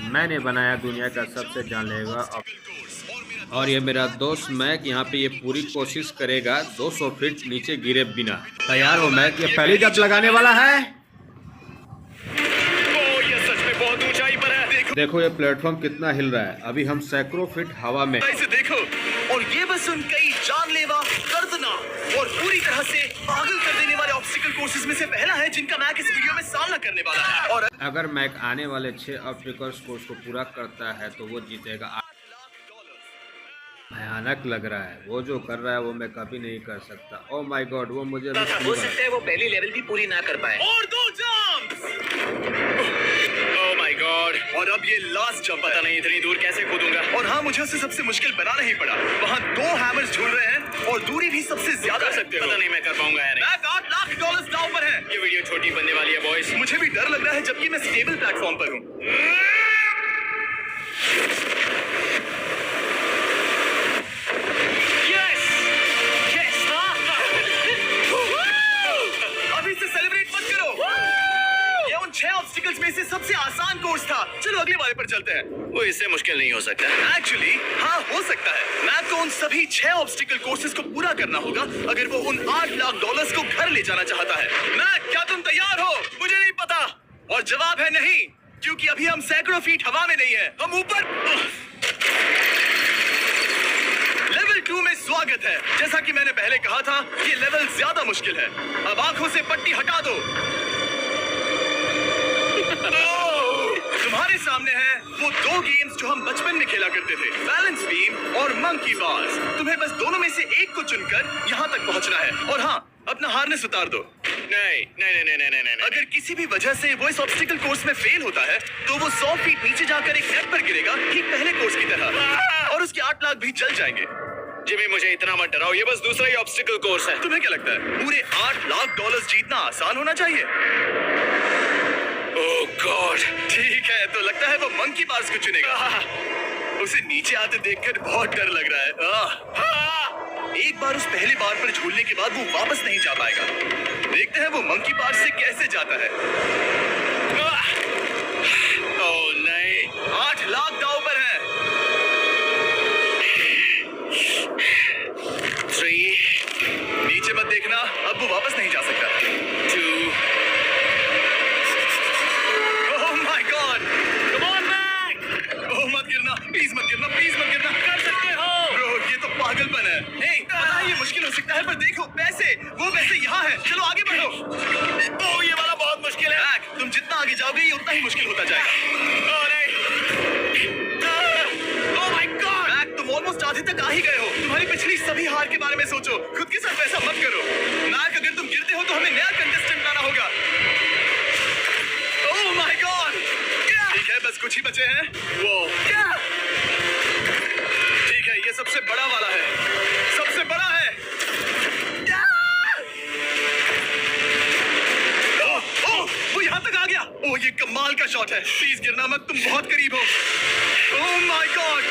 मैंने बनाया दुनिया का सबसे जानलेवा और ये मेरा दोस्त मैक यहाँ पे ये पूरी कोशिश करेगा 200 फीट नीचे गिरे बिना। तैयार हो मैक? ये पहली जंप लगाने वाला है। ये सच में बहुत ऊंचाई पर है। देखो ये प्लेटफॉर्म कितना हिल रहा है। अभी हम सैकड़ों फीट हवा में। इसे देखो, और ये बस उन कई जानलेवा, दर्दनाक और पूरी तरह से पागल कर देने वाले ऑब्स्टिकल कोर्सेज में से पहला है जिनका मैक इस वीडियो में सामना करने वाला है। और अगर मैक आने वाले 6 ऑब्स्टिकल कोर्स को पूरा करता है तो वो जीतेगा। भयानक लग रहा है। वो जो कर रहा है वो मैं कभी नहीं कर सकता। ओह माय गॉड, वो मुझे हो सकता है वो पहली लेवल भी पूरी ना कर पाए। और 2 जंप्स। ओह माय गॉड, और अब ये लास्ट जंप। पता नहीं इतनी दूर कैसे कूदूंगा। और हाँ, मुझे उसे सबसे मुश्किल बनाना ही पड़ा। वहाँ 2 हैमर्स झूल रहे हैं और दूरी भी सबसे ज्यादा सकते हो। पता नहीं मैं कर पाऊंगा या नहीं। मैक $8 लाख दांव पर है। ये वीडियो छोटी बनने वाली है बॉयज। मुझे भी डर लग रहा है जबकि मैं स्टेबल प्लेटफॉर्म पर हूँ। में से सबसे आसान कोर्स था। चलो अगले वाले पर चलते हैं। वो इससे मुश्किल नहीं हो सकता। एक्चुअली हाँ, हो सकता है। मैक को उन सभी 6 ऑब्स्टिकल कोर्सेज को पूरा करना होगा अगर वो उन $8 लाख को घर ले जाना चाहता है। मैक, क्या तुम तैयार हो? मुझे नहीं पता। और जवाब है नहीं, क्योंकि अभी हम सैकड़ों फीट हवा में नहीं है, हम ऊपर। लेवल 2 में स्वागत है। जैसा कि मैंने पहले कहा था, ये लेवल ज्यादा मुश्किल है। अब आंखों से पट्टी हटा दो। तुम्हारे सामने है वो 2 गेम्स जो हम बचपन में खेला करते थे, बैलेंस बीम और मंकी बार्स। तुम्हें बस दोनों में से एक को चुनकर यहाँ तक पहुँचना है। और हाँ, अपना हार्नेस उतार दो। नहीं नहीं नहीं नहीं नहीं। अगर किसी भी वजह से वो इस ऑब्स्टिकल कोर्स में फेल होता है तो वो 100 फीट नीचे जाकर एक नेट पर गिरेगा, ठीक पहले कोर्स की तरह, और उसके 8 लाख भी जल जाएंगे। जिमी, मुझे इतना मत डराओ, ये बस दूसरा ही ऑब्स्टिकल कोर्स है। तुम्हें क्या लगता है पूरे $8 लाख जीतना आसान होना चाहिए? ओह गॉड, ठीक है, तो लगता है वो मंकी बार्स को चुनेगा। उसे नीचे आते देखकर बहुत डर लग रहा है। एक बार उस पहले बार पर झूलने के बाद वो वापस नहीं जा पाएगा। देखते हैं वो मंकी बार्स से कैसे जाता है। ओह नहीं, $8 लाख दांव पर है। 3, नीचे मत देखना, अब वो वापस नहीं जा सकता। 2, प्लीज मत गिरना, कर सकते हो। ब्रो, ये तो पागलपन है। पता है ये मुश्किल हो सकता है, पर देखो वो पैसे यहाँ है। चलो आगे बढ़ो। ओह, ये वाला बहुत मुश्किल है। मैक, तुम जितना आगे जाओगे ये उतना ही मुश्किल होता जाएगा। ओह माय गॉड, मैक, तुम ऑलमोस्ट आधे तक आ ही गए हो। तुम्हारी पिछली सभी हार के बारे में सोचो, खुद के साथ ऐसा मत करो। मैक, अगर तुम गिरते हो तो हमें नया कंटेस्टेंट लाना होगा। ओह माय गॉड, ठीक है, बस कुछ ही बचे हैं। वो ठीक है, ये सबसे बड़ा वाला है, सबसे बड़ा है। वो यहाँ तक आ गया। ओह, ये कमाल का शॉट है। प्लीज गिरना मत, तुम बहुत करीब हो। ओह माय गॉड,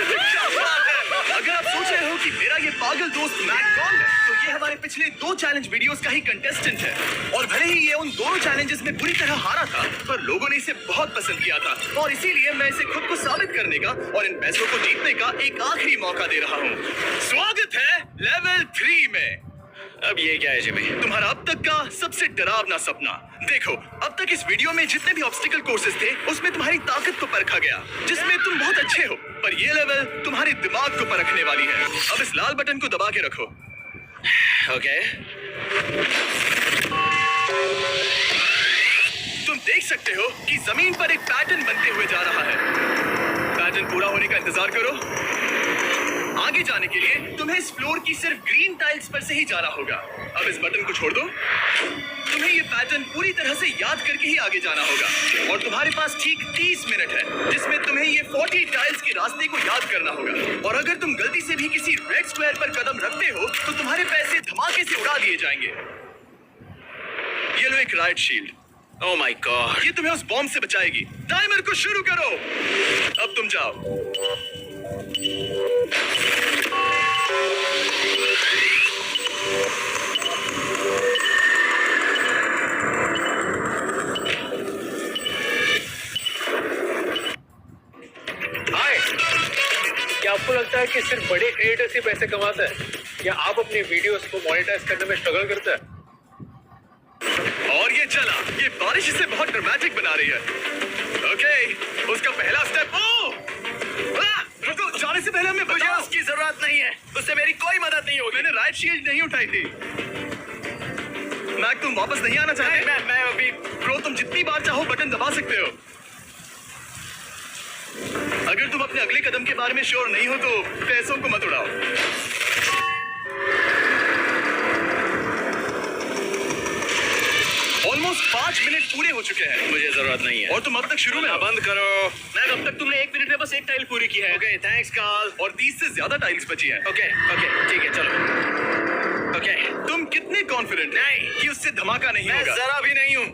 क्या बात है। अगर आप सोच रहे हो कि मेरा ये पागल दोस्त मैक कौन है, तो ये हमारे पिछले 2 चैलेंज वीडियोस का ही कंटेस्टेंट है। और भले ही ये उन दोनों चैलेंजेस में बुरी तरह हारा था, पर लोगों ने इसे बहुत पसंद किया था, और इसीलिए मैं इसे खुद को साबित करने का और इन पैसों को जीतने का एक आखिरी मौका दे रहा हूँ। स्वागत है लेवल 3 में। अब ये क्या है जिमी? तुम्हारा अब तक का सबसे डरावना सपना। देखो, अब तक इस वीडियो में जितने भी ऑब्स्टिकल कोर्सेज थे उसमें तुम्हारी ताकत को परखा गया, जिसमें तुम बहुत अच्छे हो, पर ये लेवल तुम्हारे दिमाग को परखने वाली है। अब इस लाल बटन को दबा के रखो। ओके, तुम देख सकते हो कि जमीन पर एक पैटर्न बनते हुए जा रहा है। पैटर्न पूरा होने का इंतजार करो। आगे जाने के लिए तुम्हें इस फ्लोर की सिर्फ ग्रीन टाइल्स पर से ही जाना होगा। अब इस बटन को छोड़ दो। तुम्हें ये पैटर्न पूरी तरह से याद करके ही आगे जाना होगा, और तुम्हारे पास ठीक 30 मिनट है जिसमें तुम्हें ये 40 टाइल्स के रास्ते को याद करना होगा। और अगर तुम गलती से भी किसी रेड स्क्वायर पर कदम रखते हो तो तुम्हारे पैसे धमाके से उड़ा दिए जाएंगे। ये लो एक right shield. Oh my God, ये तुम्हें उस बॉम्ब से बचाएगी। टाइमर को शुरू करो। अब तुम जाओ। आपको लगता है कि सिर्फ बड़े क्रिएटर्स ही पैसे कमाते हैं या आप अपनी वीडियोस को मोनेटाइज करने में स्ट्रगल करते हैं? और ये चला, ये बारिश इसे बहुत ड्रामेटिक बना रही है। ओके, उसका पहला स्टेप। रुको, जाने से पहले हमें मुझे बताओ। उसकी जरूरत नहीं है, उससे मेरी कोई मदद नहीं होगी। मैंने राइट शील्ड नहीं उठाई थी। मैक, तुम वापस नहीं आना चाहते? मैं अभी ब्रो, तुम जितनी बार चाहो बटन दबा सकते हो। अगर तुम अपने अगले कदम के बारे में श्योर नहीं हो तो पैसों को मत उड़ाओ। ऑलमोस्ट 5 मिनट पूरे हो चुके हैं मुझे जरूरत नहीं है। और तुम अब तक शुरू में हो। बंद करो। मैं अब तक तुमने 1 मिनट में बस एक टाइल पूरी की है। Okay, thanks Carl. और 30 से ज्यादा टाइल्स बची हैं। ओके ओके, ठीक है, चलो। ओके, तुम कितने कॉन्फिडेंट नहीं। कि उससे धमाका नहीं मैं होगा? जरा भी नहीं हूँ।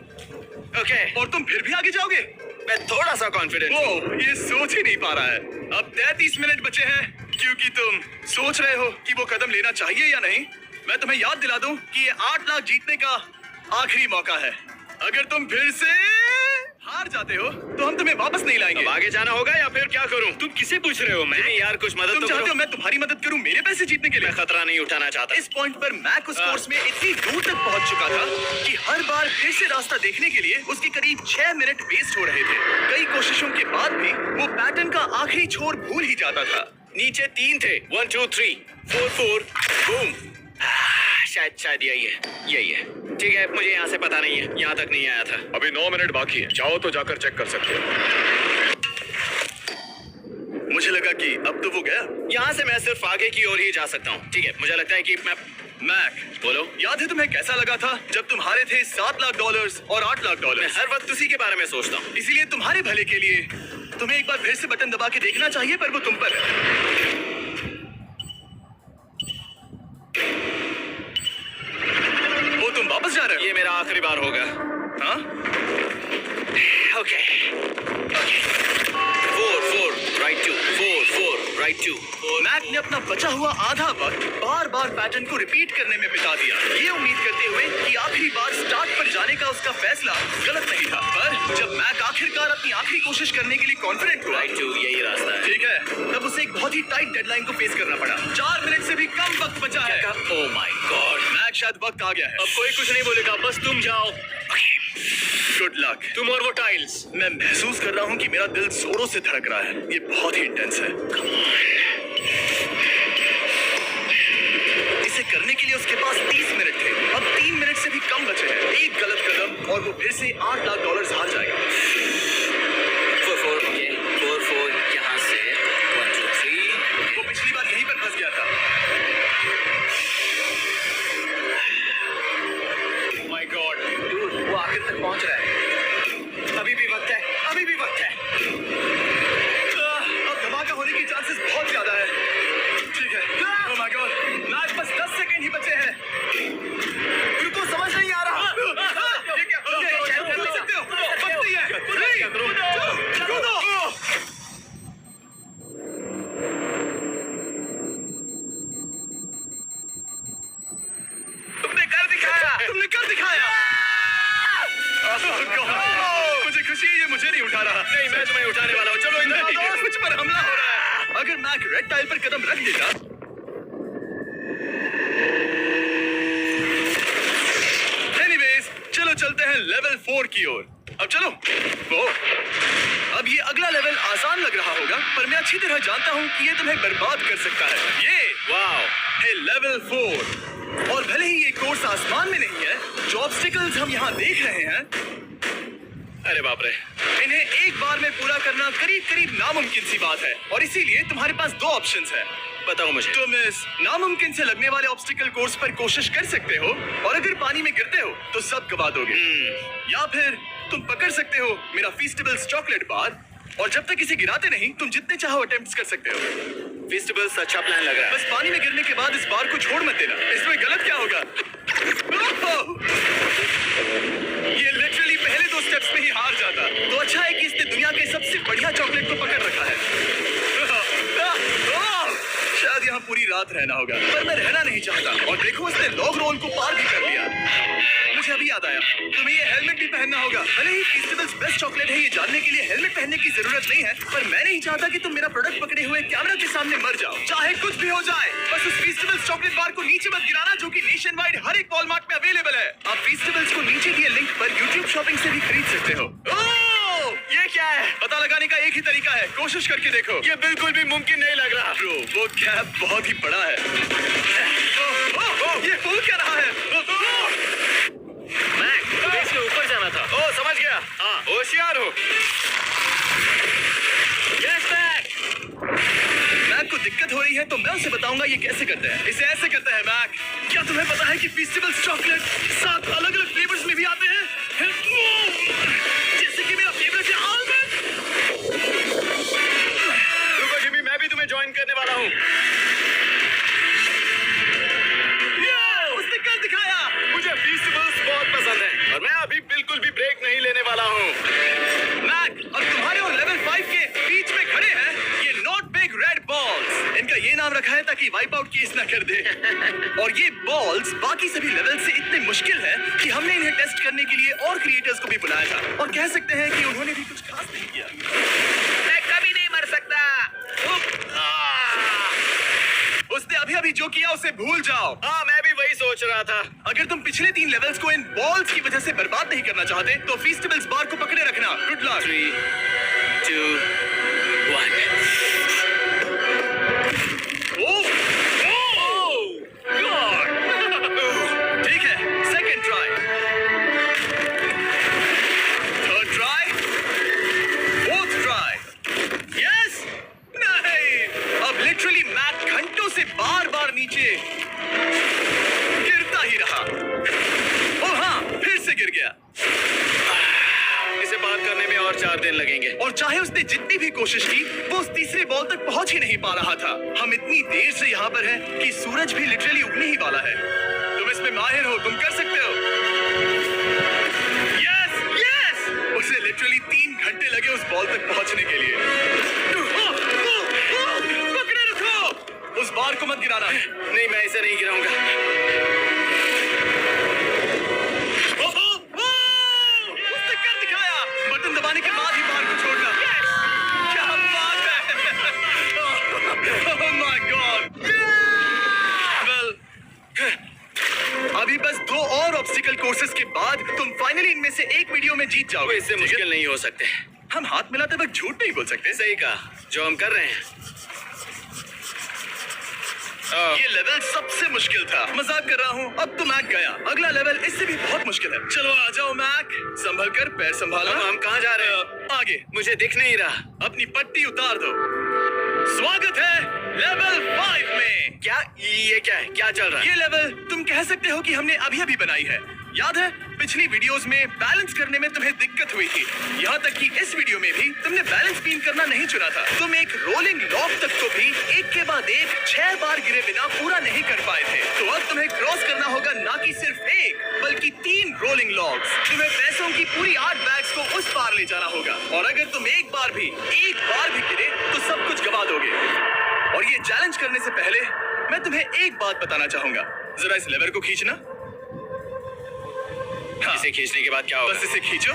ओके, और तुम फिर भी आगे जाओगे? मैं थोड़ा सा कॉन्फिडेंट हूँ। वो ये सोच ही नहीं पा रहा है। अब 33 मिनट बचे हैं क्योंकि तुम सोच रहे हो कि वो कदम लेना चाहिए या नहीं। मैं तुम्हें याद दिला दूं कि ये 8 लाख जीतने का आखिरी मौका है। अगर तुम फिर से हार जाते हो तो हम तुम्हें वापस नहीं लाएंगे। अब आगे जाना होगा या फिर क्या करूं? तुम किसे पूछ रहे हो? मैं यार कुछ मदद तुम तो चाहते करो। हो मैं तुम्हारी मदद करूं मेरे पैसे जीतने के लिए? मैं खतरा नहीं उठाना चाहता। इस पॉइंट पर मैक उस कोर्स में इतनी दूर तक पहुंच चुका था कि हर बार फिर से रास्ता देखने के लिए उसके करीब 6 मिनट वेस्ट हो रहे थे। कई कोशिशों के बाद भी वो पैटर्न का आखिरी छोर भूल ही जाता था। नीचे 3 थे। 1 2 3 4 4 बूम। शायद यही है। ठीक है, मुझे यहाँ से पता नहीं है, यहाँ तक नहीं आया था। अभी 9 मिनट बाकी है, चाहो तो जाकर चेक कर सकते हो। मुझे लगा कि अब तो वो गया। यहाँ से मैं सिर्फ आगे की ओर ही जा सकता हूँ। ठीक है, मुझे लगता है कि मैं मैक, बोलो। याद है तुम्हें कैसा लगा था जब तुम हारे थे $7 लाख और $8 लाख? मैं हर वक्त उसी के बारे में सोचता हूँ। इसीलिए तुम्हारे भले के लिए तुम्हें एक बार फिर से बटन दबा के देखना चाहिए, पर वो तुम पर है। वो तुम वापस जा रहे हो? ये मेरा आखिरी बार होगा। हाँ? Okay 4 4 right 2 4 4 right 2। मैक ने अपना बचा हुआ आधा वक्त बार बार पैटर्न को रिपीट करने में बिता दिया, ये उम्मीद करते हुए कि आखिरी बार स्टार्ट पर जाने का उसका फैसला गलत नहीं था। पर जब मैक आखिरकार अपनी आखिरी कोशिश करने के लिए कॉन्फिडेंट हुआ, राइट 2 यही रास्ता है। ठीक है, तब उसे एक बहुत ही टाइट डेडलाइन को फेस करना पड़ा। 4 मिनट से भी कम वक्त बचा है। ओह माय गॉड, मैक, शायद वक्त आ गया है। अब कोई कुछ नहीं बोलेगा, बस तुम जाओ। Good luck. तुम और वो टाइल्स। मैं महसूस कर रहा हूँ कि मेरा दिल जोरों से धड़क रहा है। ये बहुत ही इंटेंस है। इसे करने के लिए उसके पास 30 मिनट थे। अब 3 मिनट से भी कम बचे हैं। एक गलत कदम और वो फिर से $8 लाख हार जाएगा। 4 4 ओके 4 4 यहाँ से 1 2 3। वो पिछली बार यहीं पर फंस गया था। माय गॉड डूड, वो आखिर तक पहुंच रहा है। अभी भी वक्त है, अभी भी वक्त है। अब धमाका होने की चांसेस बहुत ज्यादा है। ठीक है। ओह माय गॉड, मैच बस 10 सेकंड ही बचे हैं। रुको, समझ नहीं आ रहा। ये क्या? कर नहीं सकते हो। वक्त नहीं है। 3 2 कूदो। तुमने कर दिखाया। तुमने कर दिखाया। Oh God, मुझे खुशी है ये मुझे नहीं उठा रहा। नहीं, मैं तुम्हें उठाने वाला हूँ। चलो इधर नहीं, आओ। मुझ पर हमला हो रहा है। अगर मैक रेड टाइल पर कदम रख देता, एनीवेज, चलो चलते हैं लेवल 4 की ओर। अब चलो। वो अब ये अगला लेवल आसान लग रहा होगा, पर मैं अच्छी तरह जानता हूँ कि ये तुम्हें बर्बाद कर सकता है। ये वाओ है लेवल 4। और भले ही ये कोर्स आसमान में नहीं है, जो ऑब्स्टिकल्स हम यहाँ देख रहे हैं, अरे बाप रे। इन्हें एक बार में पूरा करना करीब करीब नामुमकिन सी बात है। और इसीलिए तुम्हारे पास 2 ऑप्शंस हैं। बताओ मुझे। तुम इस नामुमकिन से लगने वाले ऑब्स्टिकल कोर्स पर कोशिश कर सकते हो, और अगर पानी में गिरते हो तो सब गवा दोगे। या फिर तुम पकड़ सकते हो मेरा फीस्टेबल्स चॉकलेट बार, और जब तक इसे गिराते नहीं तुम जितने चाहो अटेम्प्ट्स कर सकते हो। फेस्टिवल्स अच्छा प्लान लग रहा है। बस पानी में गिरने के बाद इस बार को छोड़ मत देना। इसमें गलत क्या होगा? ये लिटरली पहले 2 स्टेप्स में ही हार जाता। तो अच्छा है कि इसने दुनिया के सबसे बढ़िया चॉकलेट को पकड़ रखा है। शायद यहाँ पूरी रात रहना होगा, पर मैं रहना नहीं चाहता। और देखो, इसने लॉग रोल को पार भी कर लिया। मुझे मुझे अभी याद आया, तुम्हें ये हेलमेट भी पहनना होगा। भले ही फीस्टिवल्स बेस्ट चॉकलेट है ये जानने के लिए हेलमेट पहनने की जरूरत नहीं है, पर मैं नहीं चाहता कि तुम मेरा प्रोडक्ट पकड़े हुए कैमरा के सामने मर जाओ, चाहे कुछ भी हो जाए। बस उस फीस्टिवल्स चॉकलेट बार को नीचे मत गिराना, जो कि नेशन वाइड हर एक वॉलमार्ट में अवेलेबल है। आप फीस्टिवल्स को नीचे दिए लिंक पर यूट्यूब शॉपिंग से भी खरीद सकते हो। ओह, ये क्या है? पता लगाने का एक ही तरीका है, कोशिश करके देखो। ये बिल्कुल भी मुमकिन नहीं लग रहा। ब्रो, वो गैप बहुत ही बड़ा है। ये फूल क्या रहा है? मैं इसके ऊपर जाना था। ओ, समझ गया। हाँ, होशियार हो। Yes Mac. मैक को दिक्कत हो रही है तो मैं उसे बताऊंगा ये कैसे करते हैं। इसे ऐसे करते हैं मैक। क्या तुम्हें पता है कि फेस्टिवल्स चॉकलेट 7 अलग-अलग फ्लेवर्स में भी आते हैं? जैसे कि मेरा फेवरेट है आलमंड। रुको जिमी, मैं भी तुम्हें ज्वाइन करने वाला हूँ। उसने कर दिखाया। मुझे फेस्टिवल्स बहुत पसंद है और मैं अभी बिल्कुल भी ब्रेक नहीं लेने वाला हूँ। मैक और तुम्हारे और लेवल 5 के बीच में खड़े हैं ये नॉट बिग रेड बॉल्स। इनका ये नाम रखा है ताकि वाइप आउट केस ना कर दे। और ये बॉल्स बाकी सभी लेवल से इतने मुश्किल हैं कि हमने इन्हें टेस्ट करने के लिए और क्रिएटर्स को भी बुलाया था, और कह सकते हैं कि उन्होंने भी कुछ खास नहीं किया। मैं कभी नहीं मर सकता। उसने अभी जो किया उसे भूल जाओ। हाँ, मैं भी वही सोच रहा था। अगर तुम पिछले 3 लेवल्स को इन बॉल्स की वजह से बर्बाद नहीं करना चाहते तो फेस्टिवल्स बार को पकड़े रखना। Good luck. 3, 2, 1। ठीक है, second try, third try, fourth try. Yes, नहीं। अब लिटरली मैक घंटों से बार-बार नीचे गिरता ही रहा। ओ हाँ, फिर से गिर गया। इसे पार करने में और 4 दिन लगेंगे। और चाहे उसने जितनी भी कोशिश की, वो उस तीसरे बॉल तक पहुंच ही नहीं पा रहा था। हम इतनी देर से यहाँ पर हैं कि सूरज भी लिटरली उगने ही वाला है। तुम इसमें माहिर हो, तुम कर सकते हो। Yes, yes! उसे लिटरली 3 घंटे लगे उस बॉल तक पहुंचने के लिए। पकड़े रखो, उस बार को मत गिराना। नहीं, मैं इसे नहीं गिराऊंगा। उसने कर दिखाया। बटन दबाने के बाद ही बार को छोड़ना। क्या बात है! Oh my God! Well, अभी बस 2 और ऑब्स्टिकल कोर्सेज के बाद तुम फाइनली इनमें से एक वीडियो में जीत वो जाओगे। इससे मुश्किल नहीं हो सकते। हम हाथ मिलाते वक्त झूठ नहीं बोल सकते। सही कहा, जो हम कर रहे हैं। ये लेवल सबसे मुश्किल था। मजाक कर रहा हूँ। अब तो मैक गया। अगला लेवल इससे भी बहुत मुश्किल है। चलो आ जाओ मैक, संभल कर, पैर संभालो। हम कहाँ जा रहे हैं? आगे। मुझे दिख नहीं रहा। अपनी पट्टी उतार दो। स्वागत है लेवल 5 में। क्या ये क्या है? क्या चल रहा है? ये लेवल तुम कह सकते हो कि हमने अभी बनाई है। याद है पिछली वीडियोस में बैलेंस करने में तुम्हें दिक्कत हुई थी, यहाँ तक कि इस वीडियो में भी तुमने बैलेंस बीन करना नहीं चुना था। तुम एक रोलिंग लॉक तक को भी एक के बाद एक 6 बार गिरे बिना पूरा नहीं कर पाए थे। तो अब तुम्हें क्रॉस करना होगा ना कि सिर्फ एक बल्कि 3 रोलिंग लॉक्स। तुम्हें पैसों की पूरी 8 बैग्स को उस पार ले जाना होगा, और अगर तुम एक बार भी गिरे तो सब कुछ गवा दोगे। और ये चैलेंज करने से पहले मैं तुम्हें एक बात बताना चाहूंगा। जरा इस लेवर को खींचना। हाँ, इसे खींचने के बाद क्या होगा? बस इसे खींचो।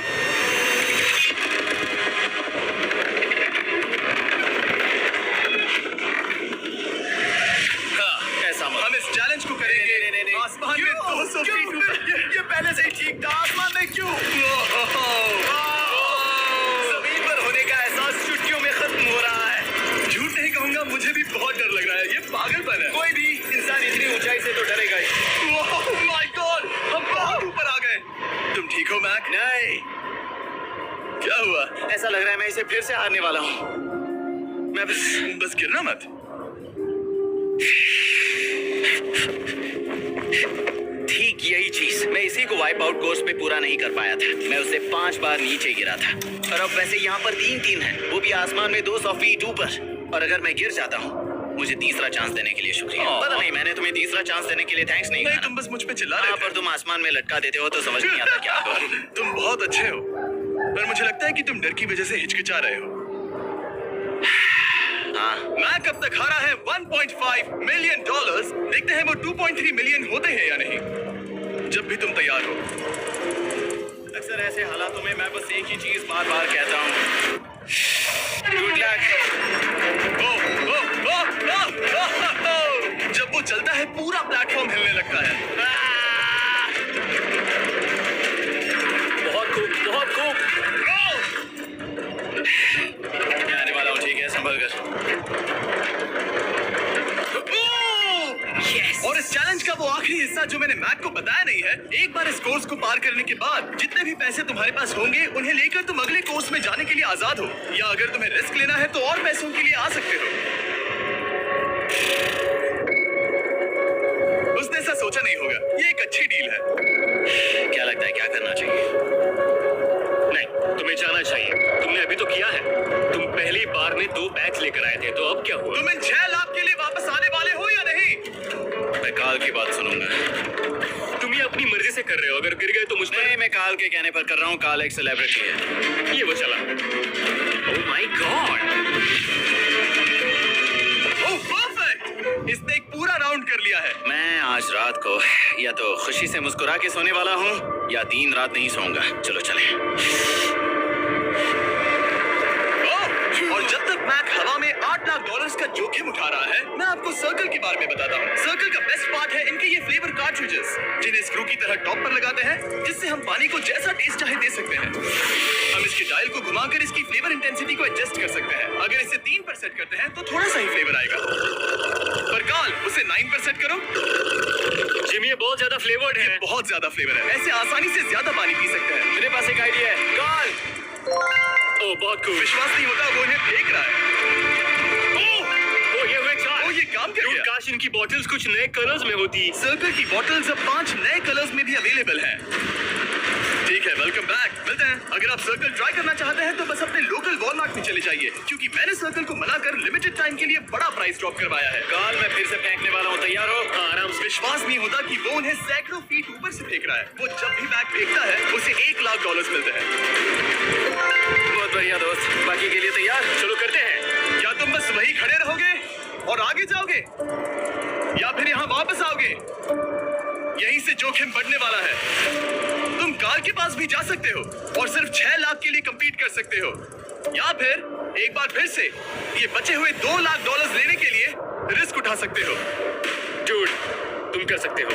हाँ, ऐसा मत। हम इस चैलेंज को करेंगे नहीं। आसमान में 200 फीट ऊपर। ये पहले से ही ठीक था। आसमान में क्यों? जमीन पर होने का एहसास चुटकियों में खत्म हो रहा है। झूठ नहीं कहूंगा, मुझे भी बहुत डर लग रहा है। ये पागलपन है। कोई भी इंसान इतनी ऊंचाई से तो डरेगा ही। ओह माय गॉड, हम बहुत ऊपर आ गए। तुम ठीक हो मैक? नहीं, क्या हुआ? ऐसा लग रहा है मैं इसे फिर से हारने वाला हूँ। मैं बस गिरना मत। ठीक यही चीज मैं इसी को वाइप आउट कोर्स पे पूरा नहीं कर पाया था। मैं उससे 5 बार नीचे गिरा था, और अब वैसे यहाँ पर 3-3 है, वो भी आसमान में 200 फीट ऊपर। और अगर मैं गिर जाता हूँ, मुझे तीसरा चांस देने के लिए शुक्रिया। पता नहीं, मैंने तुम्हें तीसरा चांस देने के लिए थैंक्स नहीं नहीं, कहा। तुम बस मुझ पे चिल्ला रहे थे। पर तुम आसमान में लटका देते हो तो समझ नहीं आता क्या करो। तुम बहुत अच्छे हो, पर मुझे लगता है कि तुम डर की वजह से हिचकिचा रहे हो। हाँ, मैक अब तक हारा है $1.5 मिलियन। देखते हैं वो $2.3 मिलियन होते हैं या नहीं। जब भी तुम तैयार हो। अक्सर ऐसे हालातों में मैं बस एक ही चीज बार बार कहता हूँ, गुड लक। जब वो चलता है पूरा प्लेटफॉर्म हिलने लगता है। बहुत खूब, बहुत खूब। मैं आने वाला हूँ, ठीक है, संभल कर। और इस चैलेंज का वो आखिरी हिस्सा जो मैंने मैक को बताया नहीं है, एक बार इस कोर्स को पार करने के बाद जितने भी पैसे तुम्हारे पास होंगे उन्हें लेकर तुम अगले कोर्स में जाने के लिए आजाद हो, या अगर तुम्हें रिस्क लेना है तो और पैसों के लिए आ सकते हो। उसने ऐसा सोचा नहीं होगा, ये एक अच्छी डील है। क्या लगता है क्या करना चाहिए? नहीं, तुम्हें जाना चाहिए। तुमने अभी तो किया है। तुम पहली बार में 2 बैग्स लेकर आए थे, तो अब क्या हुआ? तुम इन 6 लाख के लिए वापस आने वाले हो या नहीं? मैं काल की बात सुनूंगा। तुम ये अपनी मर्जी से कर रहे हो। अगर गिर गए तो मुझ पर। नहीं, मैं काल के कहने पर कर रहा हूँ। काल एक सेलिब्रिटी है। ये वो चला। Oh my God! Oh perfect! इसने एक पूरा राउंड कर लिया है। मैं आज रात को या तो खुशी से मुस्कुरा के सोने वाला हूँ या 3 रात नहीं सोऊंगा। चलो चले। और जब तक मैक हवा में $8 लाख का जोखिम उठा रहा है, मैं आपको सर्कल के बारे में बताता हूँ। सर्कल का बेस्ट पार्ट है इनके ये फ्लेवर कार्ट्रिजेस, जिन्हें स्क्रू की तरह टॉप पर लगाते हैं, जिससे हम पानी को जैसा टेस्ट चाहे दे सकते हैं। हम इसकी डायल को घुमाकर इसकी फ्लेवर इंटेंसिटी को एडजस्ट कर सकते हैं। अगर इसे 3 पर सेट करते हैं तो थोड़ा सा ही फ्लेवर आएगा। पर काल, उसे 9 पर सेट करो। जिमी, ये बहुत ज्यादा फ्लेवर्ड है। बहुत ज्यादा फ्लेवर है, ऐसे आसानी से ज्यादा पानी पी सकते हैं। मेरे पास एक आइडिया है। काल, ओह बहुत खूब। विश्वास नहीं होता, वो इन्हें फेंक रहा है। ओह ये हुए 4। ओ, ये काम कर गया। काश इनकी बॉटल्स कुछ नए कलर्स में होती। सर्कल की बॉटल्स अब 5 नए कलर्स में भी अवेलेबल हैं। ठीक है, वेलकम बैक। मिलते हैं। अगर आप सर्कल ट्राई करना चाहते हैं तो बस अपने लोकल वॉलमार्ट में चले जाइए, क्योंकि मैंने सर्कल को मना कर लिमिटेड टाइम के लिए बड़ा प्राइस ड्रॉप करवाया है। काल, मैं फिर से फेंकने वाला हूँ। तैयार हो? आराम से। विश्वास नहीं होता कि वो उन्हें सैकड़ों फीट ऊपर से फेंक रहा है। वो जब भी बैग फेंकता है उसे $1 लाख मिलते हैं। बहुत बढ़िया दोस्त। बाकी के लिए तैयार? चलो करते हैं। क्या तुम बस वही खड़े रहोगे और आगे जाओगे, या फिर यहाँ वापस आओगे? यहीं से जोखिम बढ़ने वाला है। तुम कार के पास भी जा सकते हो और सिर्फ 6 लाख के लिए compete कर सकते हो, या फिर एक बार फिर से ये बचे हुए $2 लाख लेने के लिए रिस्क उठा सकते हो। डूड, तुम कर सकते हो।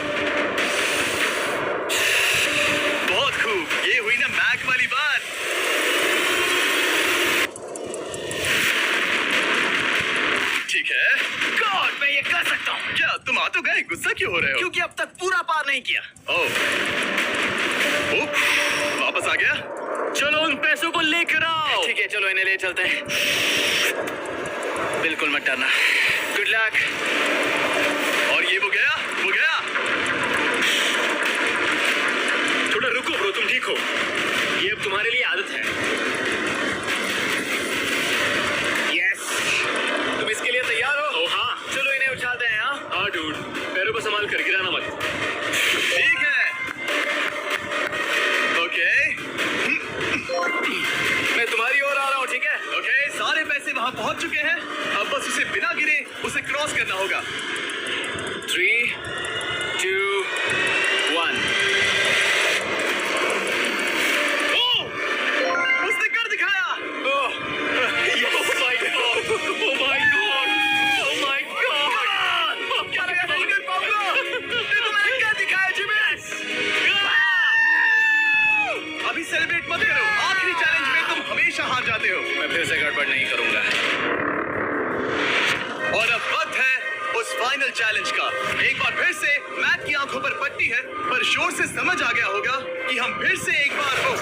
बहुत खूब, ये हुई ना मैक वाली बात। ठीक है। गॉड, मैं ये कर सकता हूँ। क्या तुम आ तो गए, गुस्सा क्यों हो रहे हो? क्योंकि अब तक पूरा पार नहीं किया। ओह, वापस आ गया। चलो उन पैसों को लेकर आओ। ठीक है, चलो इन्हें ले चलते हैं। बिल्कुल मत डरना। Good luck. और ये वो गया। थोड़ा रुको ब्रो, तुम ठीक हो? ये अब तुम्हारे लिए आदत है। यस। तुम इसके लिए तैयार हो? ओह हाँ। चलो इन्हें उछालते हैं। हाँ डूड, पैरों को संभाल कर, गिराना मत। ठीक है। ओके, मैं तुम्हारी ओर आ रहा हूँ, ठीक है? ओके, सारे पैसे वहां पहुंच चुके हैं। अब बस उसे बिना गिरे उसे क्रॉस करना होगा। 3, 2, 1। उसने कर दिखाया। क्या लगा नहीं कर पाऊंगा? ये तो मैंने कर दिखाया जिमी। अभी सेलिब्रेट मत करो, आखिरी चैलेंज में तुम हमेशा हार जाते हो। मैं फिर से गड़बड़ नहीं करूंगा। और अब वक्त है उस फाइनल चैलेंज का। एक बार फिर से मैक की आंखों पर पट्टी है, पर शोर से समझ आ गया होगा कि हम फिर से एक बार हो।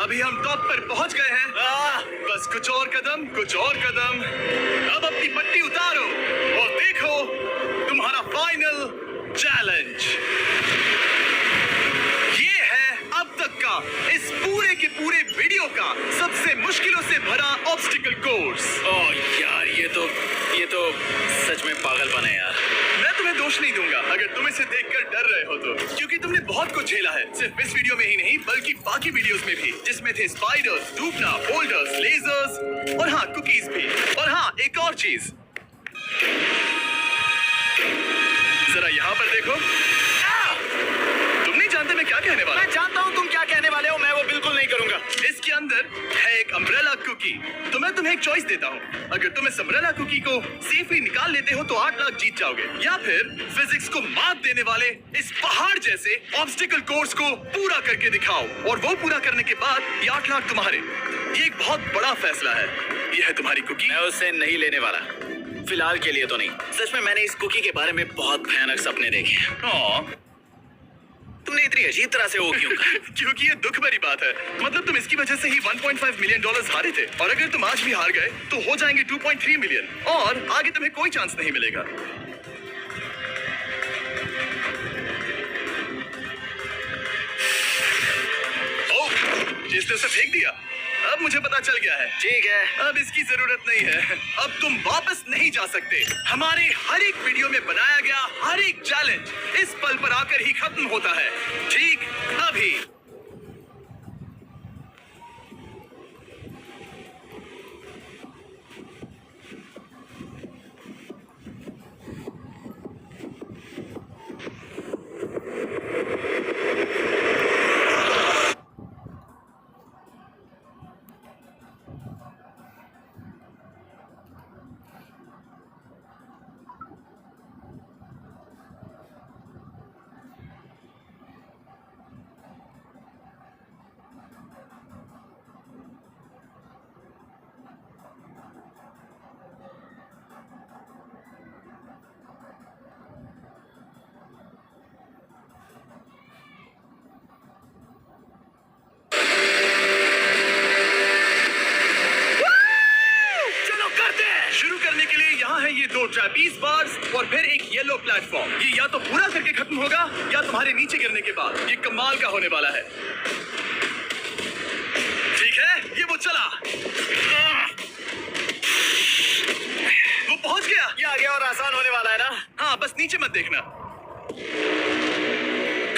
अभी हम टॉप पर पहुंच गए हैं। बस कुछ और कदम, कुछ और कदम। अब अपनी पट्टी उतारो और देखो तुम्हारा फाइनल चैलेंज। ये है अब तक का इस पूरे के पूरे वीडियो का सबसे मुश्किलों से भरा ऑब्स्टिकल कोर्स। ओह यार, ये तो सच में पागलपन है यार। मैं तुम्हें दोष नहीं दूंगा अगर तुम इसे देखकर डर रहे हो तो, क्योंकि तुमने बहुत कुछ झेला है, सिर्फ इस वीडियो में ही नहीं बल्कि बाकी वीडियोस में भी, जिसमें थे स्पाइडर्स, डूबना, होल्डर्स, लेजर्स और हाँ कुकीज भी। और हाँ, एक और चीज, जरा यहाँ पर देखो। तुम नहीं जानते मैं क्या कहने वाला मैं जानता हूँ तुम क्या कहने कुकी। तो मैं तुम्हें एक चॉइस देता हूँ, अगर तुम इस अम्ब्रेला कुकी को सेफली निकाल लेते हो तो 8 लाख जीत जाओगे, या फिर फिजिक्स को मात देने वाले इस पहाड़ जैसे ऑब्स्टिकल कोर्स को पूरा करके दिखाओ, और वो पूरा करने के बाद ये 8 लाख तुम्हारे। ये एक बहुत बड़ा फैसला है। ये है तुम्हारी कुकी। मैं उससे नहीं लेने वाला, फिलहाल के लिए तो नहीं। सच में मैंने इस कुकी के बारे में बहुत भयानक सपने देखे हैं। तुमने इतनी अजीब तरह से वो क्यों कहा? क्योंकि ये दुख भरी बात है। मतलब तुम इसकी वजह से ही $1.5 मिलियन हारे थे, और अगर तुम आज भी हार गए तो हो जाएंगे 2.3 मिलियन, और आगे तुम्हें कोई चांस नहीं मिलेगा। ओह, जिसने उसे फेंक दिया। अब मुझे पता चल गया है। ठीक है, अब इसकी जरूरत नहीं है। अब तुम वापस नहीं जा सकते। हमारे हर एक वीडियो में बनाया गया हर एक चैलेंज इस पल पर आकर ही खत्म होता है, ठीक अभी। ये 2 ट्रैपीज बार्स और फिर एक येलो प्लेटफॉर्म। ये या तो पूरा करके खत्म होगा या तुम्हारे नीचे गिरने के बाद। ये कमाल का होने वाला है। ठीक है, ये वो चला, वो पहुंच गया। ये आगे और आसान होने वाला है ना? हाँ, बस नीचे मत देखना।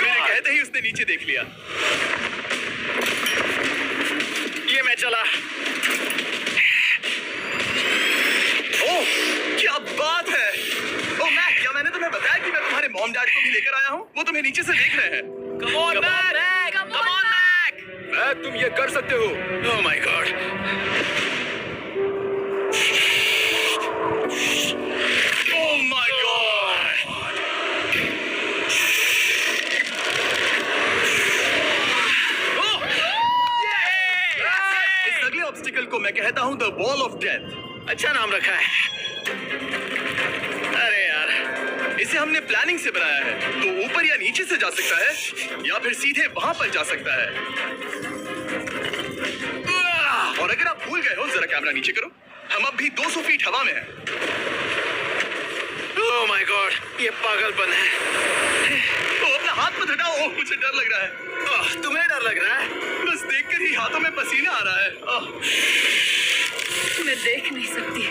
मेरे कहते ही उसने नीचे देख लिया। ये मैं चला। ओह, क्या बात है। ओह मैक, क्या मैंने तुम्हें बताया कि मैं तुम्हारे मॉम डैड को भी लेकर आया हूँ? वो तुम्हें नीचे से देख रहे हैं। Come on, Mac! Come on, Mac! Mac, तुम ये कर सकते हो। Oh my God! Oh my God! Oh! इस अगले ऑब्स्टिकल को मैं कहता हूँ द वॉल ऑफ डेथ। अच्छा नाम रखा है। अरे यार, इसे हमने प्लानिंग से बनाया है, तो ऊपर या नीचे से जा सकता है या फिर सीधे वहां पर जा सकता है। और अगर आप भूल गए हो, जरा कैमरा नीचे करो। हम अब भी 200 फीट हवा में हैं। oh my God, ये पागलपन है। तो अपना हाथ मत हटाओ, मुझे डर लग रहा है। तुम्हें डर लग रहा है? बस देखकर ही हाथों में पसीना आ रहा है। मैं देख नहीं सकती।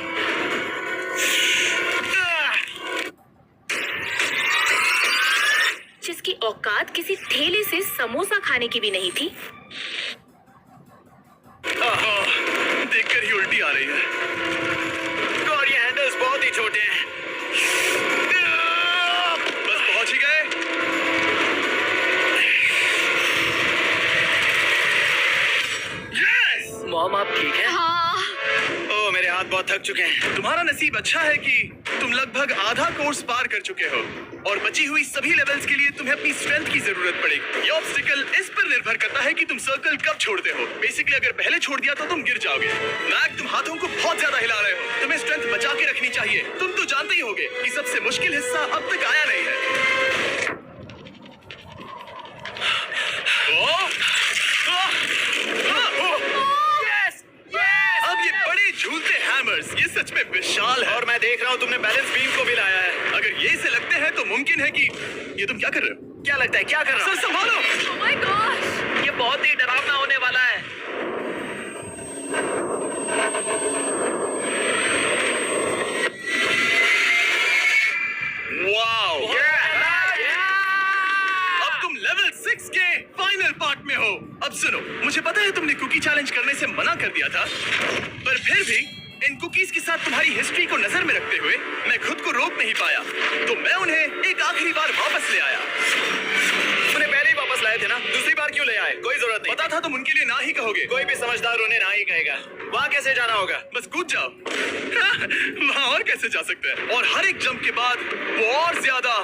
जिसकी औकात किसी ठेले से समोसा खाने की भी नहीं थी। देखकर ही उल्टी आ रही है। और ये हैंडल्स बहुत ही छोटे हैं। बस पहुंच ही गए। यस! मॉम, आप ठीक है? हाँ। ओह, मेरे हाथ बहुत थक चुके हैं। तुम्हारा नसीब अच्छा है कि तुम लगभग आधा कोर्स पार कर चुके हो, और बची हुई सभी लेवल्स के लिए तुम्हें अपनी स्ट्रेंथ की जरूरत पड़ेगी। ये ऑब्स्टिकल इस पर निर्भर करता है कि तुम सर्कल कब छोड़ते हो। बेसिकली अगर पहले छोड़ दिया तो तुम गिर जाओगे। मैक, तुम हाथों को बहुत ज्यादा हिला रहे हो। तुम्हें स्ट्रेंथ बचा के रखनी चाहिए। तुम तो जानते ही होगे कि सबसे मुश्किल हिस्सा अब तक आया नहीं है। अब ये बड़े झूलते हैमर्स, ये सच में विशाल है। और मैं देख रहा हूँ तुमने बैलेंस बीम को भी लाया है। अगर ये इसे लगते हैं तो मुमकिन है कि ये तुम क्या कर रहे हो? क्या लगता है, क्या कर रहा सर हूँ? संभालो। Oh my gosh! ये बहुत ही डरावना होने वाला है। वाओ! अब तुम लेवल 6 के फाइनल पार्ट में हो। अब सुनो, मुझे पता है तुमने कुकी चैलेंज करने से मना कर दिया था, पर फिर भी इन कुकीज के साथ तुम्हारी हिस्ट्री को नजर में रखते हुए मैं खुद को रोक नहीं पाया, तो मैं उन्हें एक आखिरी बार वापस ले आया। उन्हें पहले ही वापस वापस लाए थे ना, दूसरी बार क्यों ले आए? कोई जरूरत नहीं। पता था तुम उनके लिए ना ही कहोगे। कोई भी समझदार उन्हें ना ही कहेगा। वहाँ कैसे जाना होगा? बस कूद जाओ। वहाँ और कैसे जा सकते हैं? और हर एक जंप के बाद वो और ज्यादा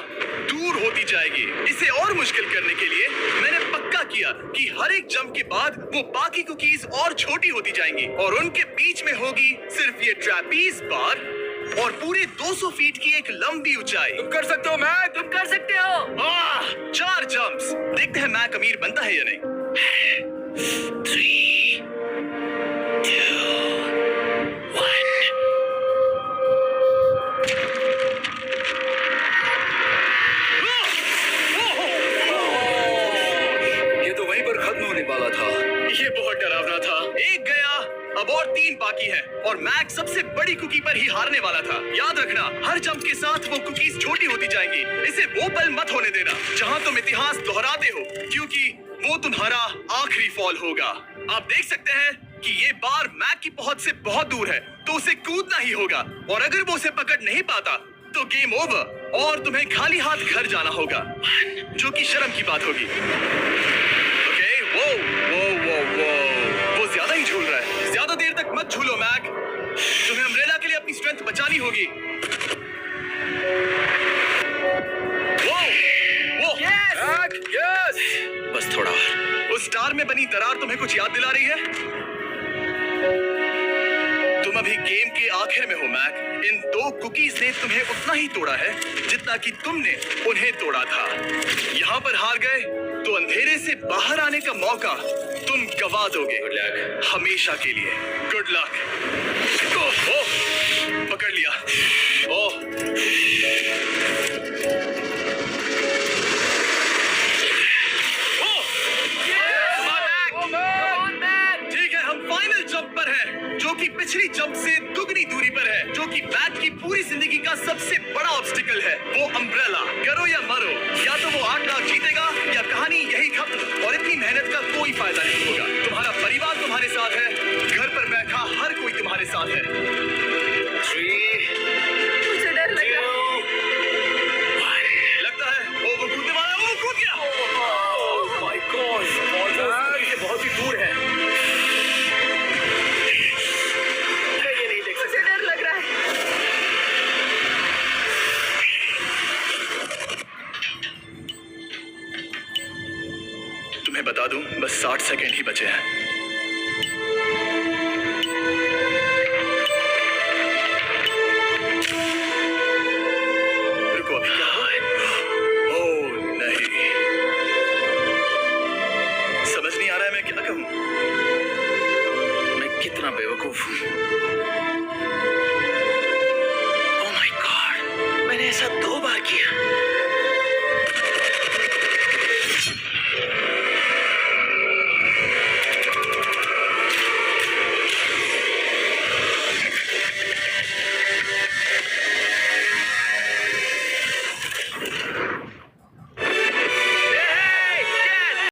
दूर होती जाएगी। इसे और मुश्किल करने के लिए मैंने पक्का किया कि हर एक जंप के बाद वो बाकी कुकीज और छोटी होती जाएंगी और उनके बीच में होगी सिर्फ ये ट्रैपीज बार और पूरे 200 फीट की एक लंबी ऊंचाई। तुम कर सकते हो मैक, तुम कर सकते हो। 4 जंप्स। देखते हैं मैक अमीर बनता है या नहीं। 3, 2, 1। ये तो वहीं पर खत्म होने वाला था। ये बहुत डरावना था। एक गया, अब और 3 बाकी है और मैक सबसे बड़ी कुकी पर ही हारने वाला था। याद रखना, हर जंप के साथ वो कुकीज छोटी होती जाएंगी। इसे वो पल मत होने देना जहां तुम इतिहास दोहराते हो, क्योंकि वो तुम्हारा आखिरी फॉल होगा। आप देख सकते हैं कि ये बार मैक की पहुंच से बहुत दूर है, तो उसे कूदना ही होगा और अगर वो उसे पकड़ नहीं पाता तो गेम ओवर और तुम्हें खाली हाथ घर जाना होगा, जो कि शर्म की बात होगी। ओके, वो ज्यादा ही झूल रहा है। ज्यादा देर तक मत झूलो मैक, तुम्हें अम्ब्रेला के लिए अपनी स्ट्रेंथ बचानी होगी। Mac, yes. बस थोड़ा और। उस स्टार में बनी दरार तुम्हें कुछ याद दिला रही है? तुम अभी गेम के आखिर में हो मैक। इन 2 कुकीज ने तुम्हें उतना ही तोड़ा है जितना कि तुमने उन्हें तोड़ा था। यहाँ पर हार गए तो अंधेरे से बाहर आने का मौका तुम गवा दोगे। Good luck. हमेशा के लिए गुड लक। पकड़ लिया। ओह, ठीक है, हम फाइनल जंप पर हैं, जो कि पिछली जंप से दुगनी दूरी पर है, जो कि मैक की पूरी जिंदगी का सबसे बड़ा ऑब्स्टिकल है, वो अम्ब्रेला। करो या मरो, या तो वो 8 लाख जीतेगा या कहानी यही खत्म और इतनी मेहनत का कोई फायदा नहीं होगा। तुम्हारा परिवार तुम्हारे साथ है, घर पर बैठा हर कोई तुम्हारे साथ है। 3, मुझे डर लग रहा है। 2, 1। लगता है वो कूदने वाला है। वो कूद गया। माय गॉड, ये बहुत ही दूर है। मैं ये नहीं देख मुझे डर लग रहा है। तुम्हें बता दूं, बस 60 सेकंड ही बचे हैं। रुको, अभी क्या हुआ? ओह नहीं, समझ नहीं आ रहा है मैं क्या कहूं। मैं कितना बेवकूफ हूँ। ओह माय गॉड, मैंने ऐसा 2 बार किया।